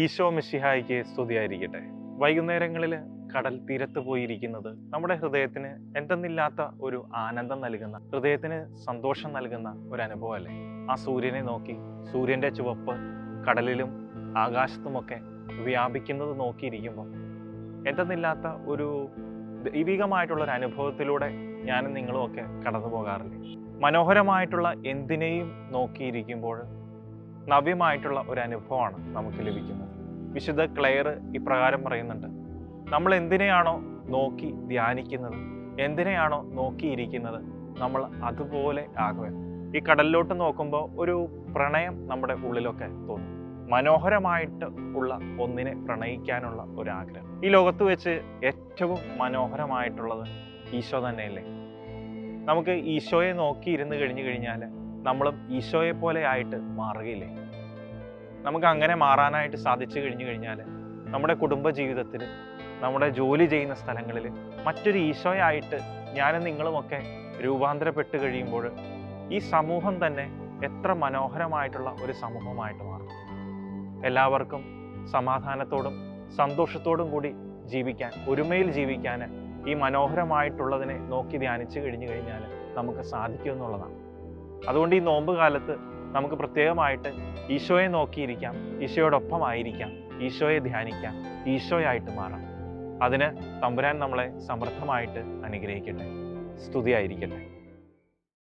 ഈശോ മിശിഹായിക്ക് സ്തുതിയായിരിക്കട്ടെ. വൈകുന്നേരങ്ങളിൽ കടൽ തീരത്ത് പോയിരിക്കുന്നത് നമ്മുടെ ഹൃദയത്തിന് എന്തെന്നില്ലാത്ത ഒരു ആനന്ദം നൽകുന്ന, ഹൃദയത്തിന് സന്തോഷം നൽകുന്ന ഒരു അനുഭവമല്ലേ? ആ സൂര്യനെ നോക്കി, സൂര്യൻ്റെ ചുവപ്പ് കടലിലും ആകാശത്തുമൊക്കെ വ്യാപിക്കുന്നത് നോക്കിയിരിക്കുമ്പോൾ എന്തെന്നില്ലാത്ത ഒരു ദൈവികമായിട്ടുള്ളൊരു അനുഭവത്തിലൂടെ ഞാനും നിങ്ങളും ഒക്കെ കടന്നു പോകാറില്ലേ? മനോഹരമായിട്ടുള്ള എന്തിനേയും നോക്കിയിരിക്കുമ്പോൾ നവ്യമായിട്ടുള്ള ഒരു അനുഭവമാണ് നമുക്ക് ലഭിക്കുന്നത്. വിശുദ്ധ ക്ലെയർ ഇപ്രകാരം പറയുന്നുണ്ട്: നമ്മൾ എന്തിനെയാണോ നോക്കി ധ്യാനിക്കുന്നത്, എന്തിനെയാണോ നോക്കിയിരിക്കുന്നത്, നമ്മൾ അതുപോലെ ആകുക. ഈ കടലിലോട്ട് നോക്കുമ്പോൾ ഒരു പ്രണയം നമ്മുടെ ഉള്ളിലൊക്കെ തോന്നും. മനോഹരമായിട്ട് ഉള്ള ഒന്നിനെ പ്രണയിക്കാനുള്ള ഒരു ആഗ്രഹം. ഈ ലോകത്ത് വെച്ച് ഏറ്റവും മനോഹരമായിട്ടുള്ളത് ഈശോ തന്നെയല്ലേ? നമുക്ക് ഈശോയെ നോക്കി ഇരുന്ന് കഴിഞ്ഞു കഴിഞ്ഞാൽ നമ്മളും ഈശോയെ പോലെ ആയിട്ട് മാറുകയില്ലേ? നമുക്ക് അങ്ങനെ മാറാനായിട്ട് സാധിച്ചു കഴിഞ്ഞു കഴിഞ്ഞാൽ നമ്മുടെ കുടുംബ ജീവിതത്തിൽ, നമ്മുടെ ജോലി ചെയ്യുന്ന സ്ഥലങ്ങളിൽ മറ്റൊരു ഈശോയായിട്ട് ഞാനും നിങ്ങളുമൊക്കെ രൂപാന്തരപ്പെട്ട് കഴിയുമ്പോൾ ഈ സമൂഹം തന്നെ എത്ര മനോഹരമായിട്ടുള്ള ഒരു സമൂഹമായിട്ട് മാറും. എല്ലാവർക്കും സമാധാനത്തോടും സന്തോഷത്തോടും കൂടി ജീവിക്കാൻ, ഒരുമയിൽ ജീവിക്കാൻ ഈ മനോഹരമായിട്ടുള്ളതിനെ നോക്കി ധ്യാനിച്ചു കഴിഞ്ഞു കഴിഞ്ഞാൽ നമുക്ക് സാധിക്കുമെന്നുള്ളതാണ്. അതുകൊണ്ട് ഈ നോമ്പ് കാലത്ത് നമുക്ക് പ്രത്യേകമായിട്ട് ഈശോയെ നോക്കിയിരിക്കാം, ഈശോയോടൊപ്പമായിരിക്കാം, ഈശോയെ ധ്യാനിക്കാം, ഈശോയായിട്ട് മാറാം. അതിന് തമ്പുരാൻ നമ്മളെ സമൃദ്ധമായിട്ട് അനുഗ്രഹിക്കട്ടെ. സ്തുതിയായിരിക്കട്ടെ.